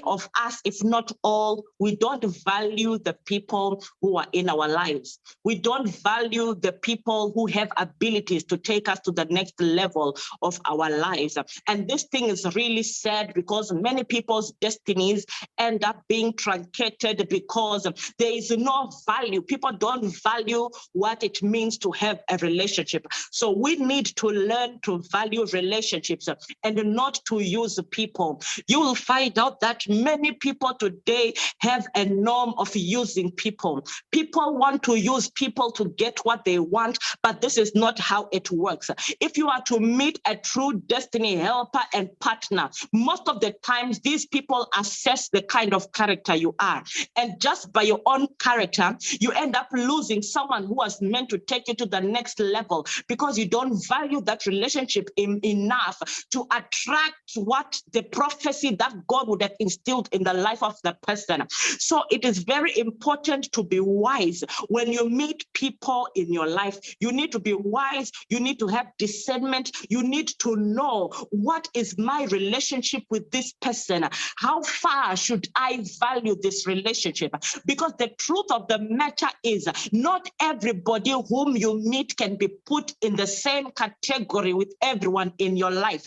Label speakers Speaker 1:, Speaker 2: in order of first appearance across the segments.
Speaker 1: of us, if not all, we don't value the people who are in our lives. We don't value the people who have abilities to take us to the next level of our lives. And this thing is really sad because many people's destinies end up being truncated because there is no value. People don't value what it means to have a relationship. So we need to learn to value relationships and not to use people. You will find out that many people today have a norm of using people. People want to use people to get what they want, but this is not how it works. If you are to meet a true destiny helper and partner, most of the times these people assess the kind of character you are. And just by your own character, you end up losing someone who was meant to take you to the next level because you don't value that relationship enough to attract what the prophecy that God would have instilled in the life of the person. So it is very important to be wise when you meet people in your life. You need to be wise. You need to have discernment. You need to know, what is my relationship with this person? How far should I value this relationship? Because the truth of the matter is, not everybody whom you meet can be put in the same category with everyone in your life.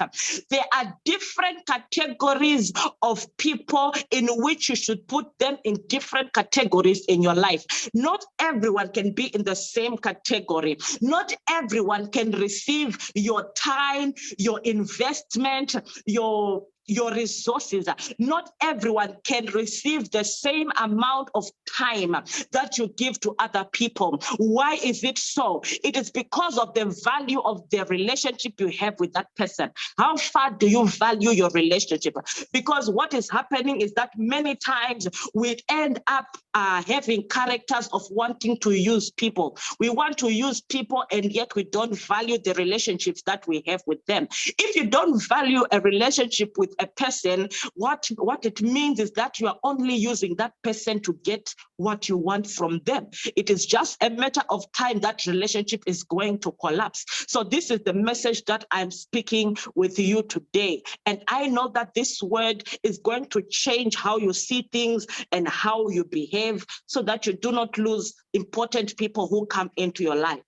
Speaker 1: There are different categories of people in which you should put them in different categories in your life. Not everyone can be in the same category. Not everyone can receive your time, your investment, your resources. Not everyone can receive the same amount of time that you give to other people. Why is it so? It is because of the value of the relationship you have with that person. How far do you value your relationship? Because what is happening is that many times we end up having characters of wanting to use people. We want to use people, and yet we don't value the relationships that we have with them. If you don't value a relationship with a person, what it means is that you are only using that person to get what you want from them. It is just a matter of time that relationship is going to collapse. So this is the message that I'm speaking with you today. And I know that this word is going to change how you see things and how you behave, so that you do not lose important people who come into your life.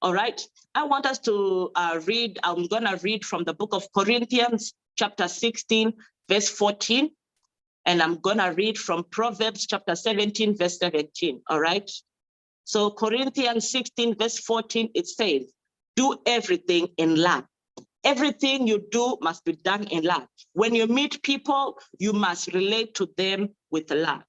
Speaker 1: All right, I want us to read. I'm going to read from the book of Corinthians, chapter 16, verse 14. And I'm going to read from Proverbs, chapter 17, verse 17. All right. So Corinthians 16, verse 14, it says, do everything in love. Everything you do must be done in love. When you meet people, you must relate to them with love.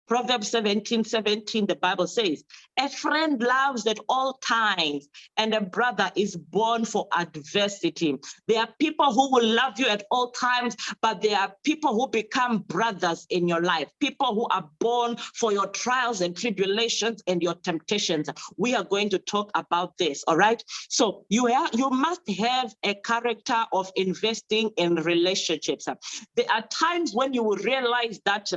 Speaker 1: Proverbs 17:17, the Bible says, a friend loves at all times, and a brother is born for adversity. There are people who will love you at all times, but there are people who become brothers in your life, people who are born for your trials and tribulations and your temptations. We are going to talk about this, all right? So you must have a character of investing in relationships. There are times when you will realize that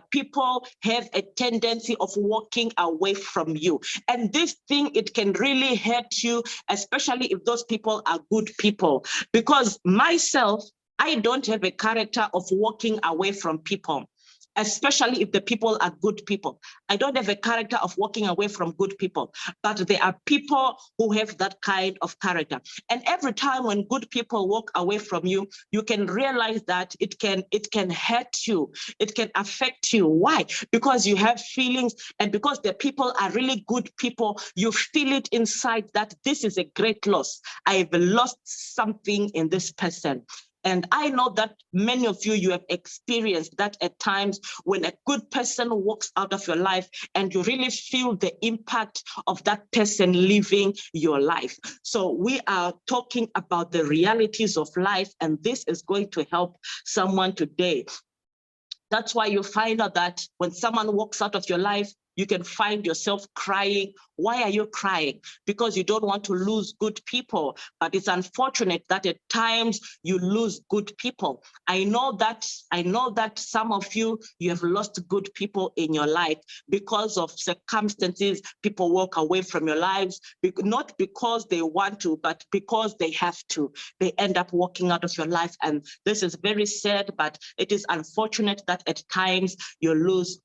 Speaker 1: people have a tendency of walking away from you. And this thing, it can really hurt you, especially if those people are good people. Because myself, I don't have a character of walking away from people, especially if the people are good people. I don't have a character of walking away from good people, but there are people who have that kind of character. And every time when good people walk away from you, you can realize that it can hurt you. It can affect you. Why? Because you have feelings, and because the people are really good people, you feel it inside that this is a great loss. I've lost something in this person. And I know that many of you have experienced that at times when a good person walks out of your life and you really feel the impact of that person leaving your life. So we are talking about the realities of life, and this is going to help someone today. That's why you find out that when someone walks out of your life, You can find yourself crying. Why are you crying? Because you don't want to lose good people. But it's unfortunate that at times you lose good people. I know that some of you have lost good people in your life because of circumstances. People walk away from your lives, not because they want to, but because they have to. They end up walking out of your life. And this is very sad, but it is unfortunate that at times you lose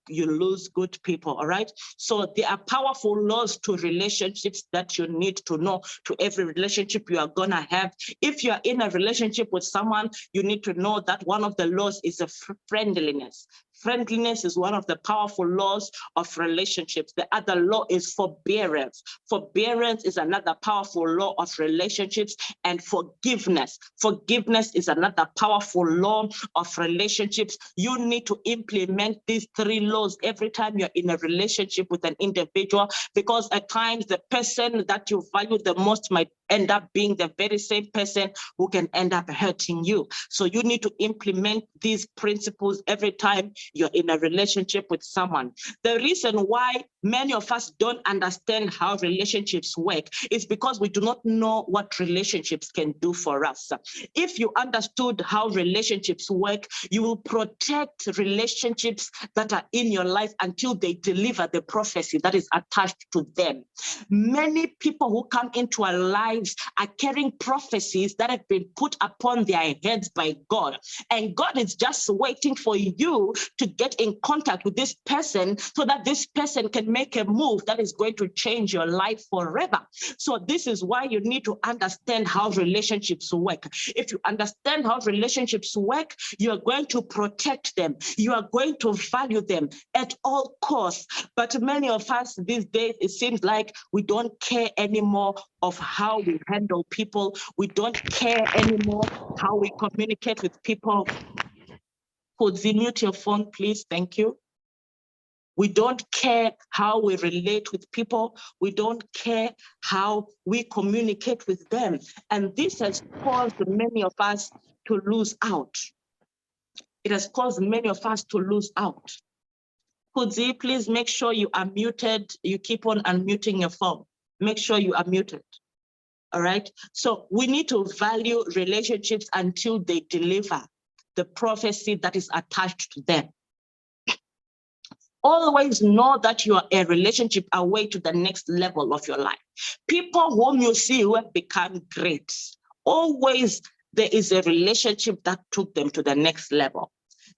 Speaker 1: good people, all right? So there are powerful laws to relationships that you need to know, to every relationship you are gonna have. If you are in a relationship with someone, you need to know that one of the laws is a friendliness. Friendliness is one of the powerful laws of relationships. The other law is forbearance. Forbearance is another powerful law of relationships, and forgiveness. Forgiveness is another powerful law of relationships. You need to implement these three laws every time you're in a relationship with an individual, because at times the person that you value the most might end up being the very same person who can end up hurting you. So you need to implement these principles every time you're in a relationship with someone. The reason why many of us don't understand how relationships work is because we do not know what relationships can do for us. If you understood how relationships work, you will protect relationships that are in your life until they deliver the prophecy that is attached to them. Many people who come into our lives are carrying prophecies that have been put upon their heads by God. And God is just waiting for you to get in contact with this person so that this person can make a move that is going to change your life forever. So this is why you need to understand how relationships work. If you understand how relationships work, you are going to protect them. You are going to value them at all costs. But many of us these days, it seems like we don't care anymore of how we handle people. We don't care anymore how we communicate with people. Could you mute your phone, please? Thank you. We don't care how we relate with people. We don't care how we communicate with them. And this has caused many of us to lose out. It has caused many of us to lose out. Could you please make sure you are muted? You keep on unmuting your phone. Make sure you are muted. All right. So we need to value relationships until they deliver the prophecy that is attached to them. Always know that you are a relationship away to the next level of your life. People whom you see who have become great, always there is a relationship that took them to the next level.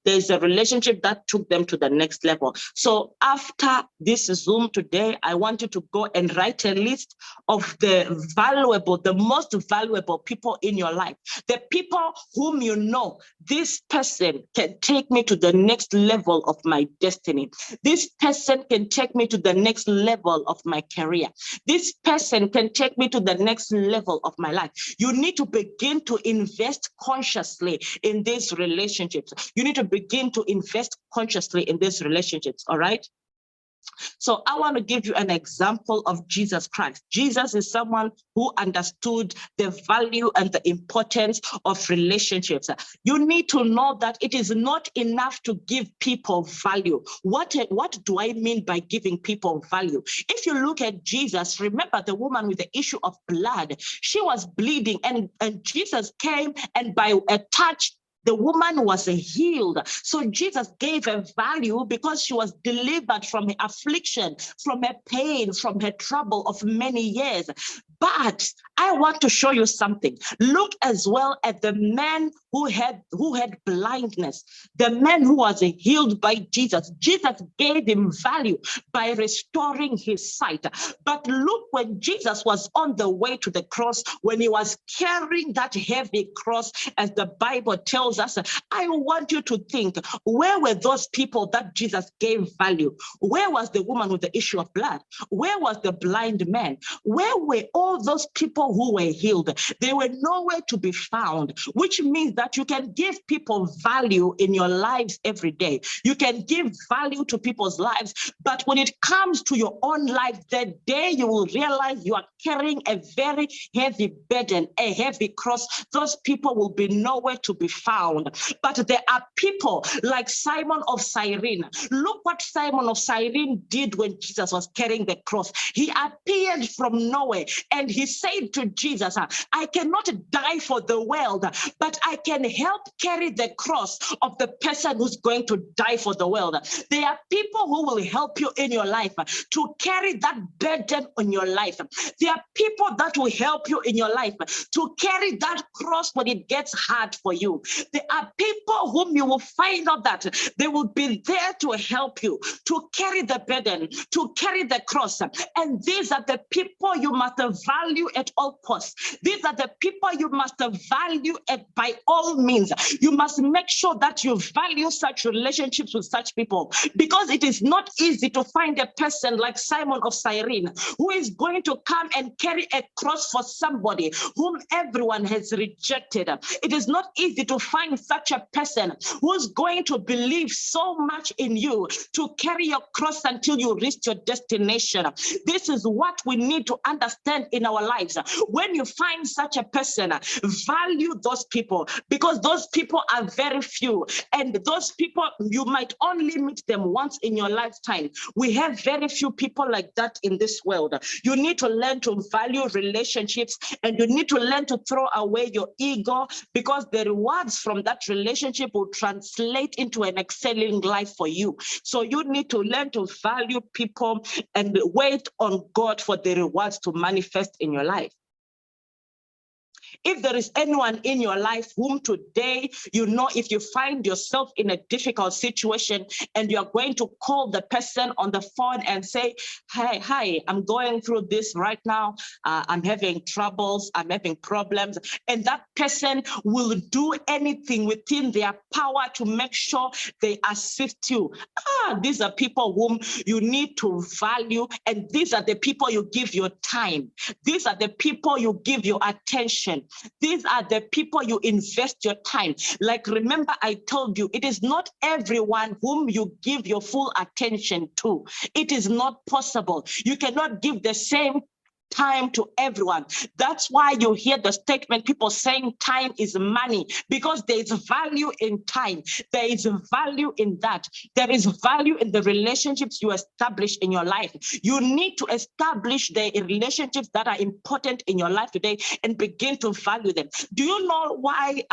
Speaker 1: There's a relationship that took them to the next level. So after this Zoom today, I want you to go and write a list of the most valuable people in your life. The people whom you know, this person can take me to the next level of my destiny. This person can take me to the next level of my career. This person can take me to the next level of my life. You need to begin to invest consciously in these relationships. You need to begin to invest consciously in these relationships, all right? So I want to give you an example of Jesus Christ. Jesus is someone who understood the value and the importance of relationships. You need to know that it is not enough to give people value. What do I mean by giving people value? If you look at Jesus, remember the woman with the issue of blood, she was bleeding and Jesus came and by a touch, the woman was healed. So Jesus gave her value because she was delivered from her affliction, from her pain, from her trouble of many years. But I want to show you something. Look as well at the man who had blindness, the man who was healed by Jesus. Jesus gave him value by restoring his sight. But look, when Jesus was on the way to the cross, when he was carrying that heavy cross, as the Bible tells us, I want you to think, where were those people that Jesus gave value? Where was the woman with the issue of blood? Where was the blind man? Where were all all those people who were healed, they were nowhere to be found, which means that you can give people value in your lives every day. You can give value to people's lives, but when it comes to your own life, the day you will realize you are carrying a very heavy burden, a heavy cross, those people will be nowhere to be found. But there are people like Simon of Cyrene. Look what Simon of Cyrene did when Jesus was carrying the cross. He appeared from nowhere and he said to Jesus, I cannot die for the world, but I can help carry the cross of the person who's going to die for the world. There are people who will help you in your life to carry that burden on your life. There are people that will help you in your life to carry that cross when it gets hard for you. There are people whom you will find out that they will be there to help you to carry the burden, to carry the cross. And these are the people you must value at all costs. These are the people you must value by all means. You must make sure that you value such relationships with such people, because it is not easy to find a person like Simon of Cyrene who is going to come and carry a cross for somebody whom everyone has rejected. It is not easy to find such a person who's going to believe so much in you to carry your cross until you reach your destination. This is what we need to understand in our lives. When you find such a person, value those people, because those people are very few, and those people, you might only meet them once in your lifetime. We have very few people like that in this world. You need to learn to value relationships, and you need to learn to throw away your ego, because the rewards from that relationship will translate into an excelling life for you. So you need to learn to value people and wait on God for the rewards to manifest in your life. If there is anyone in your life whom today, you know, if you find yourself in a difficult situation and you're going to call the person on the phone and say, hi, I'm going through this right now. I'm having troubles, I'm having problems. And that person will do anything within their power to make sure they assist you. These are people whom you need to value. And these are the people you give your time. These are the people you give your attention. These are the people you invest your time. Like, remember, I told you, it is not everyone whom you give your full attention to. It is not possible. You cannot give the same time to everyone. That's why you hear the statement, people saying time is money, because there is value in time. There is value in that. There is value in the relationships you establish in your life. You need to establish the relationships that are important in your life today and begin to value them. Do you know why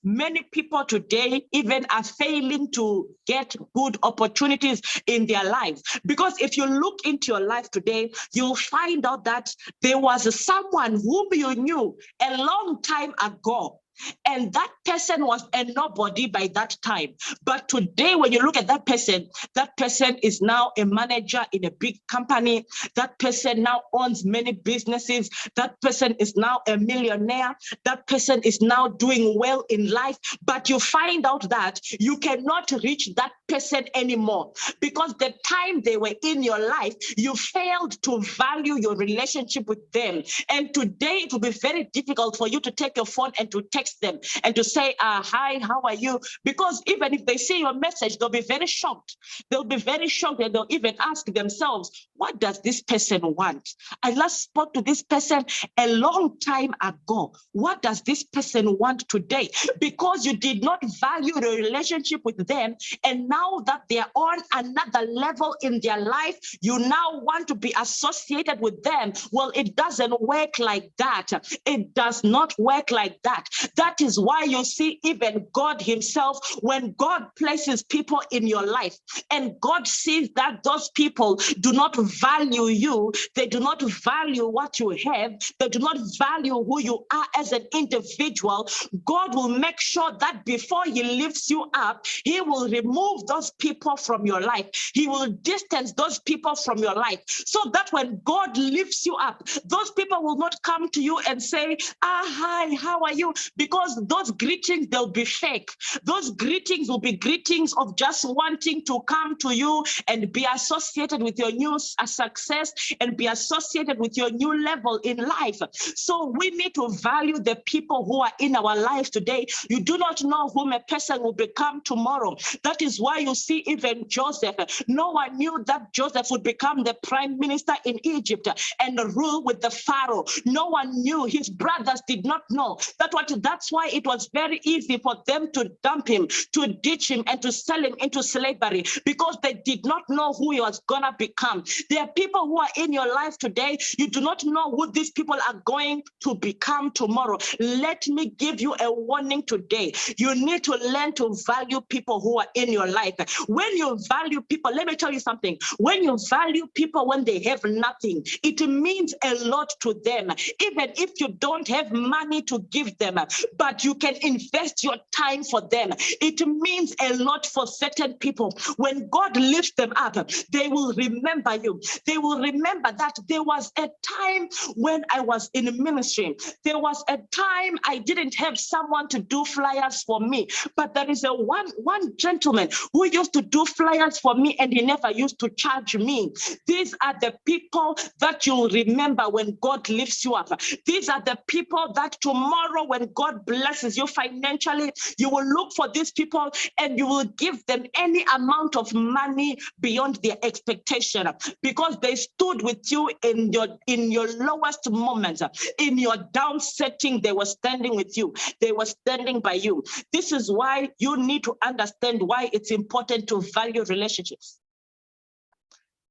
Speaker 1: many people today even are failing to get good opportunities in their lives? Because if you look into your life today, you'll find out that there was someone whom you knew a long time ago, and that person was a nobody by that time. But today, when you look at that person is now a manager in a big company. That person now owns many businesses. That person is now a millionaire. That person is now doing well in life. But you find out that you cannot reach that person anymore, because the time they were in your life, you failed to value your relationship with them. And today, it will be very difficult for you to take your phone and to text them and to say, hi, how are you? Because even if they see your message, they'll be very shocked. They'll be very shocked, and they'll even ask themselves, what does this person want? I last spoke to this person a long time ago. What does this person want today? Because you did not value the relationship with them, and now that they're on another level in their life, you now want to be associated with them. Well, it doesn't work like that. It does not work like that. That is why you see even God himself, when God places people in your life and God sees that those people do not value you, they do not value what you have, they do not value who you are as an individual, God will make sure that before he lifts you up, he will remove remove those people from your life. He will distance those people from your life, so that when God lifts you up, those people will not come to you and say, hi, how are you? Because those greetings, they'll be fake. Those greetings will be greetings of just wanting to come to you and be associated with your new success and be associated with your new level in life. So we need to value the people who are in our lives today. You do not know whom a person will become tomorrow. That is why you see even Joseph. No one knew that Joseph would become the prime minister in Egypt and rule with the Pharaoh. No one knew. His brothers did not know. That's why it was very easy for them to dump him, to ditch him, and to sell him into slavery, because they did not know who he was gonna become. There are people who are in your life today. You do not know who these people are going to become tomorrow. Let me give you a warning today. You need to learn to value people who are in your life. When you value people, let me tell you something. When you value people when they have nothing, it means a lot to them. Even if you don't have money to give them, but you can invest your time for them. It means a lot for certain people. When God lifts them up, they will remember you. They will remember that there was a time when I was in ministry. There was a time I didn't have someone to do flyers for me, but there is one gentleman who used to do flyers for me, and he never used to charge me. These are the people that you'll remember when God lifts you up. These are the people that tomorrow, when God blesses you financially, you will look for these people and you will give them any amount of money beyond their expectation, because they stood with you in your lowest moments. In your down setting, they were standing with you. They were standing by you. This is why you need to understand why it's important to value relationships.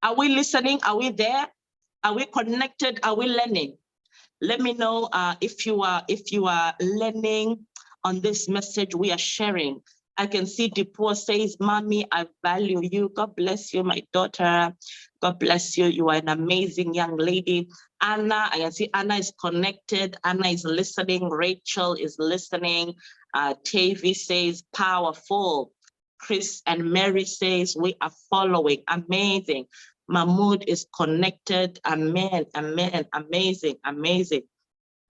Speaker 1: Are we listening? Are we there? Are we connected? Are we learning? Let me know if you are learning on this message we are sharing. I can see Deepo says, Mommy, I value you. God bless you, my daughter. God bless you. You are an amazing young lady. Anna, I can see Anna is connected. Anna is listening. Rachel is listening. Tavi says, powerful. Chris and Mary says, we are following. Amazing. Mahmoud is connected. Amen. Amen. Amazing. Amazing.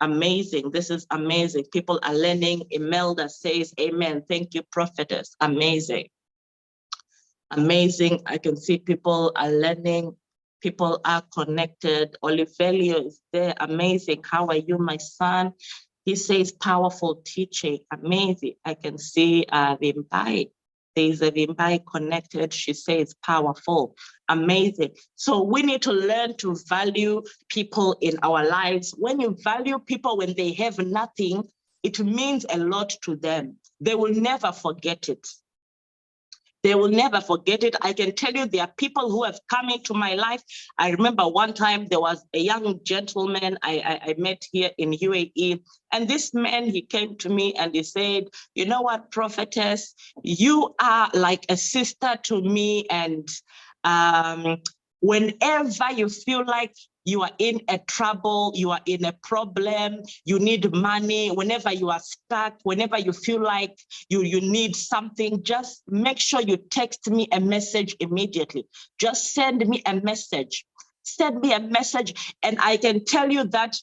Speaker 1: Amazing. This is amazing. People are learning. Imelda says, amen. Thank you, prophetess. Amazing. Amazing. I can see people are learning. People are connected. Olivelio is there. Amazing. How are you, my son? He says, powerful teaching. Amazing. I can see Rimbai. There's a Rimbai connected. She says, powerful. Amazing. So we need to learn to value people in our lives. When you value people when they have nothing, it means a lot to them. They will never forget it. They will never forget it. I can tell you there are people who have come into my life. I remember one time there was a young gentleman I met here in UAE. And this man, he came to me and he said, you know what, prophetess, you are like a sister to me. And whenever you feel like you are in a trouble, you are in a problem, you need money, whenever you are stuck, whenever you feel like you need something, just make sure you text me a message immediately. Just send me a message. Send me a message. And I can tell you that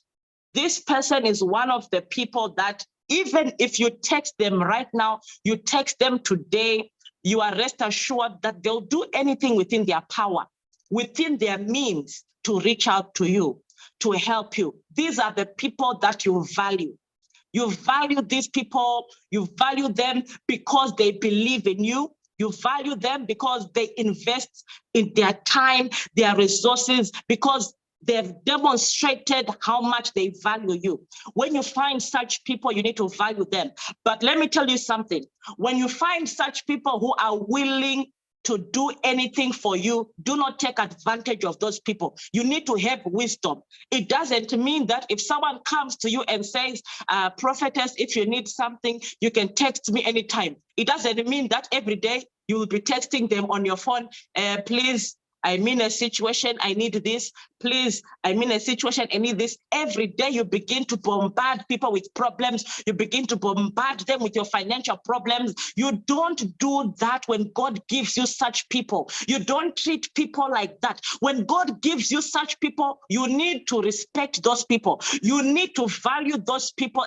Speaker 1: this person is one of the people that even if you text them right now, you text them today, you are rest assured that they'll do anything within their power, within their means, to reach out to you, to help you. These are the people that you value. You value these people, you value them because they believe in you. You value them because they invest in their time, their resources, because they've demonstrated how much they value you. When you find such people, you need to value them. But let me tell you something. When you find such people who are willing to do anything for you, do not take advantage of those people. You need to have wisdom. It doesn't mean that if someone comes to you and says, prophetess, if you need something, you can text me anytime. It doesn't mean that every day you will be texting them on your phone, please I'm in a situation, I need this. Please, I'm in a situation, I need this. Every day you begin to bombard people with problems. You begin to bombard them with your financial problems. You don't do that when God gives you such people. You don't treat people like that. When God gives you such people, you need to respect those people. You need to value those people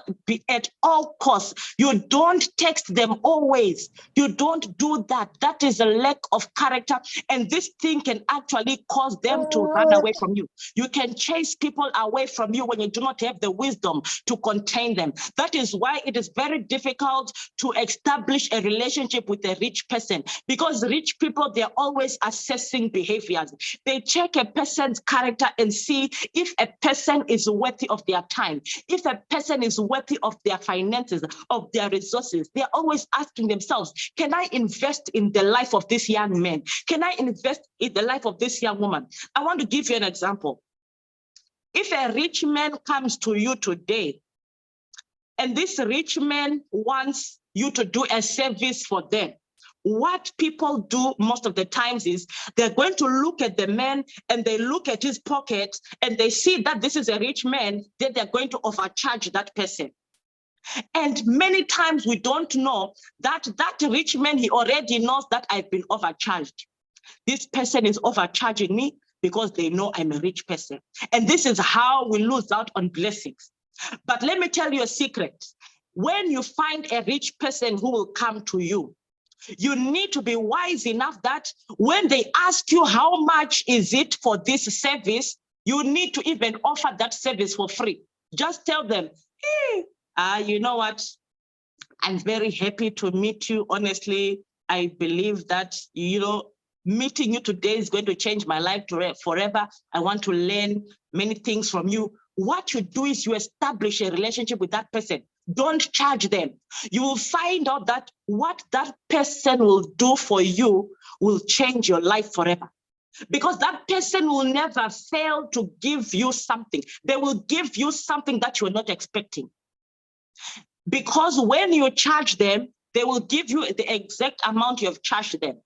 Speaker 1: at all costs. You don't text them always. You don't do that. That is a lack of character. And this thing can actually cause them to run away from you. You can chase people away from you when you do not have the wisdom to contain them. That is why it is very difficult to establish a relationship with a rich person, because rich people, they're always assessing behaviors. They check a person's character and see if a person is worthy of their time, if a person is worthy of their finances, of their resources. They're always asking themselves, can I invest in the life of this young man? Can I invest in the life of this young woman? I want to give you an example. If a rich man comes to you today, and this rich man wants you to do a service for them, what people do most of the times is they're going to look at the man and they look at his pocket and they see that this is a rich man, then they're going to overcharge that person. And many times we don't know that that rich man, he already knows that I've been overcharged. This person is overcharging me because they know I'm a rich person. And this is how we lose out on blessings. But let me tell you a secret. When you find a rich person who will come to you, you need to be wise enough that when they ask you how much is it for this service, you need to even offer that service for free. Just tell them, hey, you know what? I'm very happy to meet you. Honestly, I believe that, meeting you today is going to change my life forever. I want to learn many things from you. What you do is you establish a relationship with that person. Don't charge them. You will find out that what that person will do for you will change your life forever. Because that person will never fail to give you something. They will give you something that you're not expecting. Because when you charge them, they will give you the exact amount you have charged them.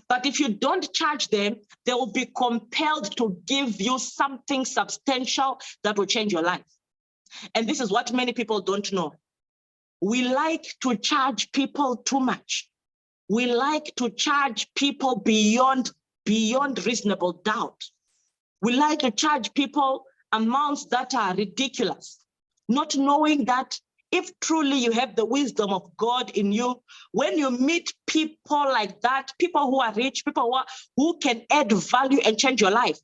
Speaker 1: But if you don't charge them, they will be compelled to give you something substantial that will change your life. And this is what many people don't know. We like to charge people too much. We like to charge people beyond reasonable doubt. We like to charge people amounts that are ridiculous, not knowing that if truly you have the wisdom of God in you, when you meet people like that, people who are rich, people who can add value and change your life,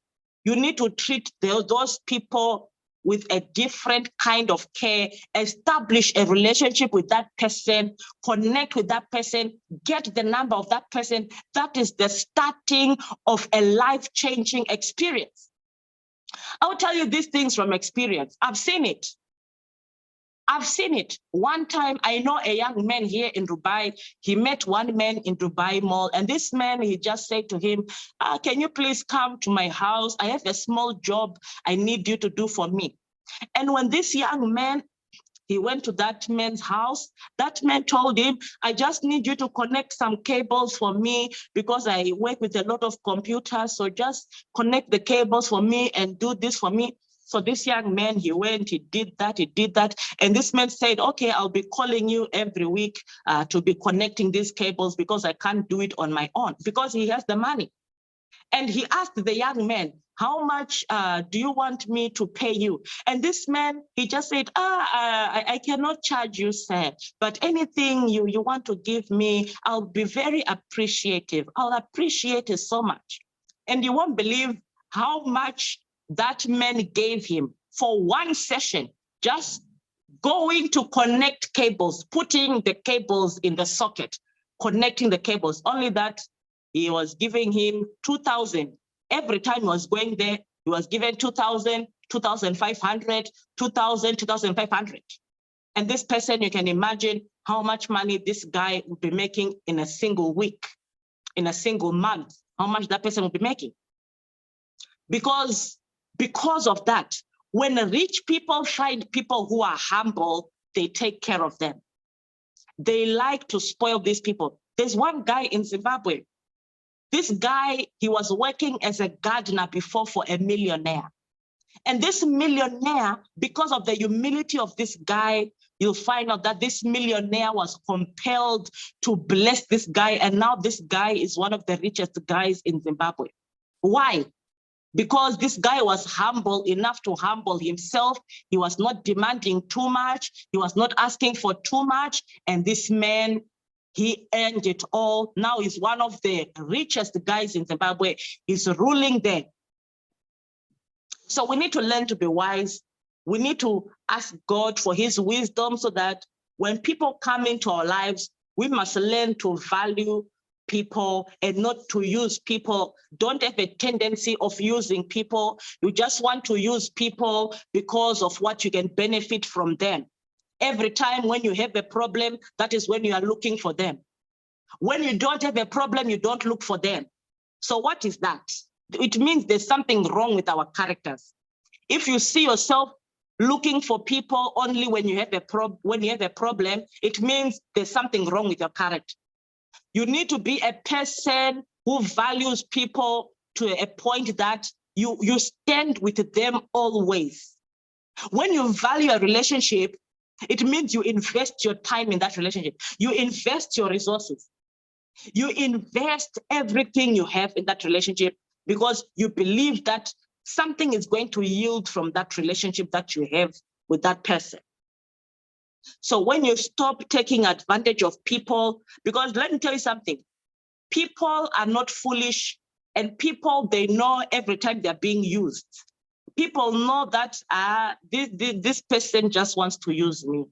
Speaker 1: you need to treat those people with a different kind of care, establish a relationship with that person, connect with that person, get the number of that person. That is the starting of a life-changing experience. I'll tell you these things from experience. I've seen it. I've seen it. One time, I know a young man here in Dubai. He met one man in Dubai Mall, and this man, he just said to him, can you please come to my house? I have a small job I need you to do for me. And when this young man, he went to that man's house, that man told him, I just need you to connect some cables for me because I work with a lot of computers. So just connect the cables for me and do this for me. So this young man, he went, he did that. And this man said, okay, I'll be calling you every week to be connecting these cables because I can't do it on my own, because he has the money. And he asked the young man, how much do you want me to pay you? And this man, he just said, I cannot charge you, sir, but anything you want to give me, I'll be very appreciative. I'll appreciate it so much. And you won't believe how much that man gave him for one session, just going to connect cables, putting the cables in the socket, connecting the cables. Only that he was giving him 2,000. Every time he was going there, he was given 2,000, 2,500, 2,000, 2,500. And this person, you can imagine how much money this guy would be making in a single week, in a single month, how much that person would be making. Because of that, when rich people find people who are humble, they take care of them. They like to spoil these people. There's one guy in Zimbabwe. This guy, he was working as a gardener before for a millionaire. And this millionaire, because of the humility of this guy, you'll find out that this millionaire was compelled to bless this guy. And now this guy is one of the richest guys in Zimbabwe. Why? Because this guy was humble enough to humble himself. He was not demanding too much. He was not asking for too much. And this man, he earned it all. Now he's one of the richest guys in Zimbabwe. He's ruling there. So we need to learn to be wise. We need to ask God for his wisdom so that when people come into our lives, we must learn to value people and not to use people. Don't have a tendency of using people. You just want to use people because of what you can benefit from them. Every time when you have a problem, that is when you are looking for them. When you don't have a problem, you don't look for them. So what is that? It means there's something wrong with our characters. If you see yourself looking for people only when you have a problem, it means there's something wrong with your character. You need to be a person who values people to a point that you stand with them always. When you value a relationship, it means you invest your time in that relationship. You invest your resources. You invest everything you have in that relationship because you believe that something is going to yield from that relationship that you have with that person. So when you stop taking advantage of people, because let me tell you something, people are not foolish, and people, they know every time they're being used. People know that this person just wants to use me.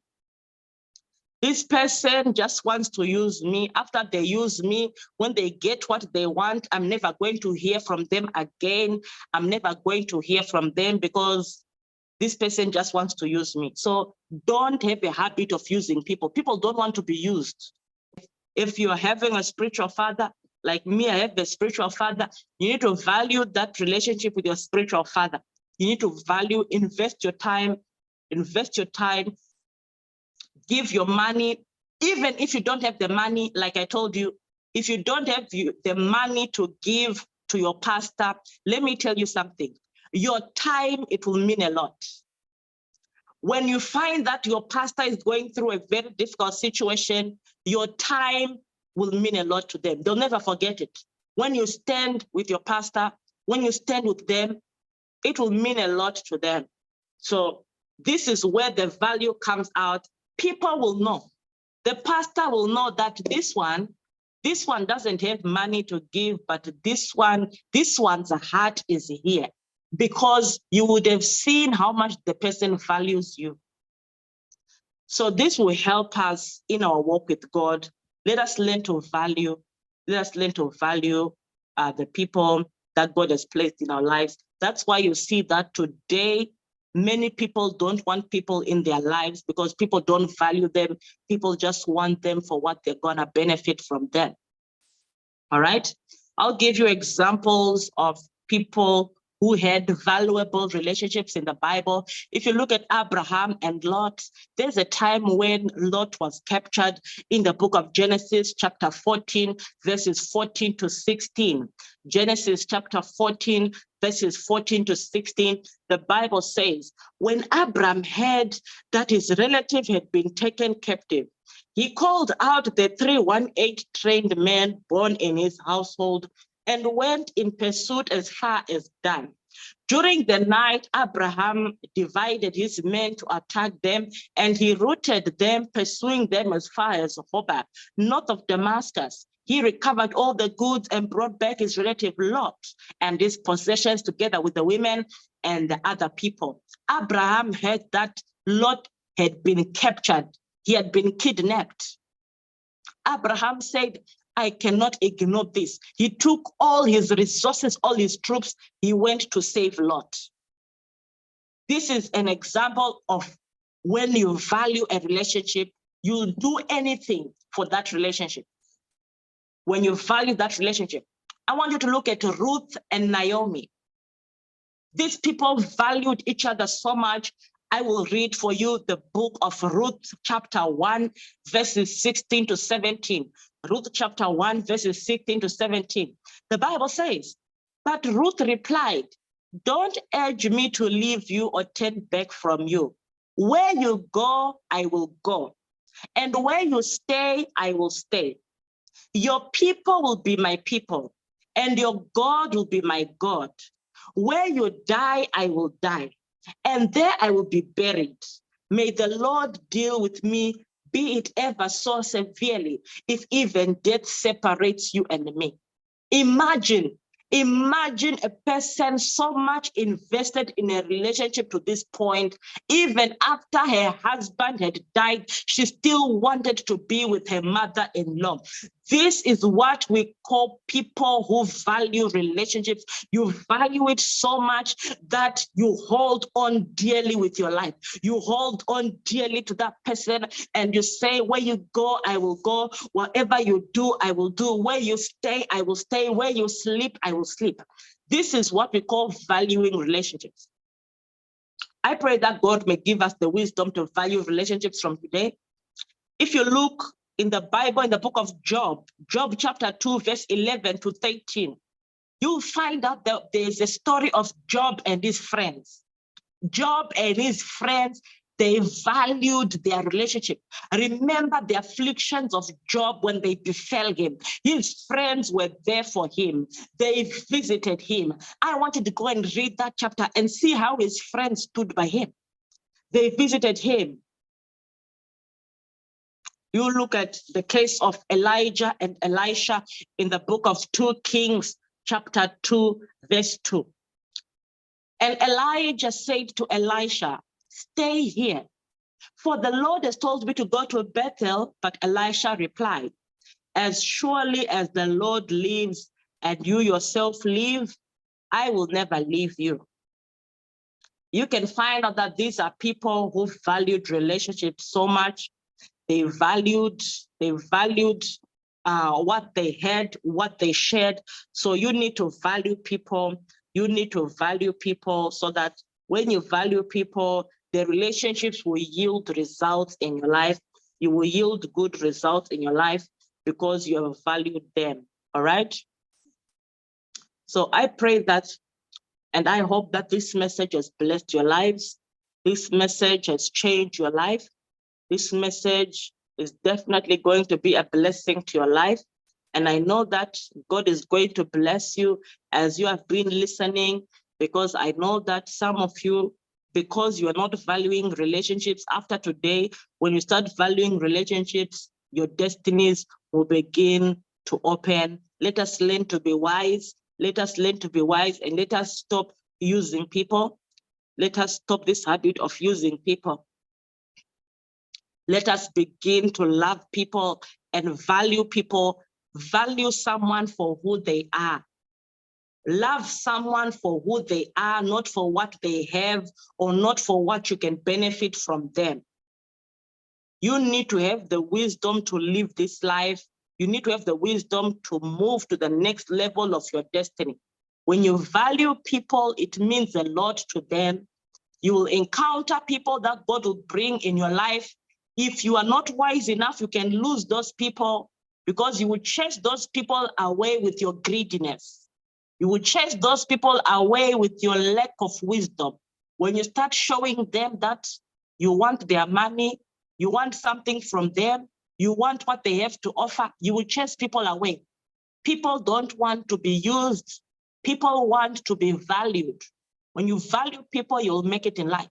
Speaker 1: This person just wants to use me. After they use me, when they get what they want, I'm never going to hear from them again. I'm never going to hear from them because this person just wants to use me. So don't have a habit of using people. People don't want to be used. If you're having a spiritual father, like me, I have a spiritual father, you need to value that relationship with your spiritual father. You need to value, invest your time, give your money. Even if you don't have the money, like I told you, if you don't have the money to give to your pastor, let me tell you something. Your time, it will mean a lot. When you find that your pastor is going through a very difficult situation, your time will mean a lot to them. They'll never forget it. When you stand with your pastor, when you stand with them, it will mean a lot to them. So this is where the value comes out. People will know. The pastor will know that this one doesn't have money to give, but this one's heart is here, because you would have seen how much the person values you. So this will help us in our walk with God. Let us learn to value. Let us learn to value the people that God has placed in our lives. That's why you see that today, many people don't want people in their lives because people don't value them. People just want them for what they're gonna benefit from them. All right? I'll give you examples of people who had valuable relationships in the Bible. If you look at Abraham and Lot, there's a time when Lot was captured in the book of Genesis, chapter 14, verses 14 to 16. Genesis chapter 14, verses 14 to 16, the Bible says, when Abraham heard that his relative had been taken captive, he called out the 318 trained men born in his household and went in pursuit as far as Dan. During the night, Abraham divided his men to attack them, and he routed them, pursuing them as far as Hobah, north of Damascus. He recovered all the goods and brought back his relative Lot and his possessions together with the women and the other people. Abraham heard that Lot had been captured. He had been kidnapped. Abraham said, I cannot ignore this. He took all his resources, all his troops, he went to save Lot. This is an example of when you value a relationship, you'll do anything for that relationship. When you value that relationship. I want you to look at Ruth and Naomi. These people valued each other so much. I will read for you the book of Ruth, chapter 1, verses 16 to 17. Ruth chapter 1, verses 16 to 17. The Bible says, but Ruth replied, don't urge me to leave you or turn back from you. Where you go, I will go. And where you stay, I will stay. Your people will be my people, and your God will be my God. Where you die, I will die, and there I will be buried. May the Lord deal with me, be it ever so severely, if even death separates you and me. Imagine a person so much invested in a relationship to this point, even after her husband had died, she still wanted to be with her mother-in-law. This is what we call people who value relationships. You value it so much that you hold on dearly with your life. You hold on dearly to that person and you say, where you go, I will go. Whatever you do, I will do. Where you stay, I will stay. Where you sleep, I will sleep. This is what we call valuing relationships. I pray that God may give us the wisdom to value relationships from today. If you look in the Bible, in the book of Job, Job chapter 2, verse 11 to 13, you'll find out that there's a story of Job and his friends. Job and his friends, they valued their relationship. Remember the afflictions of Job when they befell him. His friends were there for him. They visited him. I wanted to go and read that chapter and see how his friends stood by him. They visited him. You look at the case of Elijah and Elisha in the book of 2 Kings, chapter 2, verse 2. And Elijah said to Elisha, stay here, for the Lord has told me to go to Bethel. But Elisha replied, as surely as the Lord lives and you yourself live, I will never leave you. You can find out that these are people who valued relationships so much. They valued what they had, what they shared. So you need to value people. You need to value people so that when you value people, the relationships will yield results in your life. You will yield good results in your life because you have valued them. All right. So I pray that, and I hope that this message has blessed your lives. This message has changed your life. This message is definitely going to be a blessing to your life. And I know that God is going to bless you as you have been listening, because I know that some of you, because you are not valuing relationships, after today, when you start valuing relationships, your destinies will begin to open. Let us learn to be wise. Let us learn to be wise, and let us stop using people. Let us stop this habit of using people. Let us begin to love people and value people. Value someone for who they are. Love someone for who they are, not for what they have or not for what you can benefit from them. You need to have the wisdom to live this life. You need to have the wisdom to move to the next level of your destiny. When you value people, it means a lot to them. You will encounter people that God will bring in your life. If you are not wise enough, you can lose those people because you will chase those people away with your greediness. You will chase those people away with your lack of wisdom. When you start showing them that you want their money, you want something from them, you want what they have to offer, you will chase people away. People don't want to be used. People want to be valued. When you value people, you'll make it in life.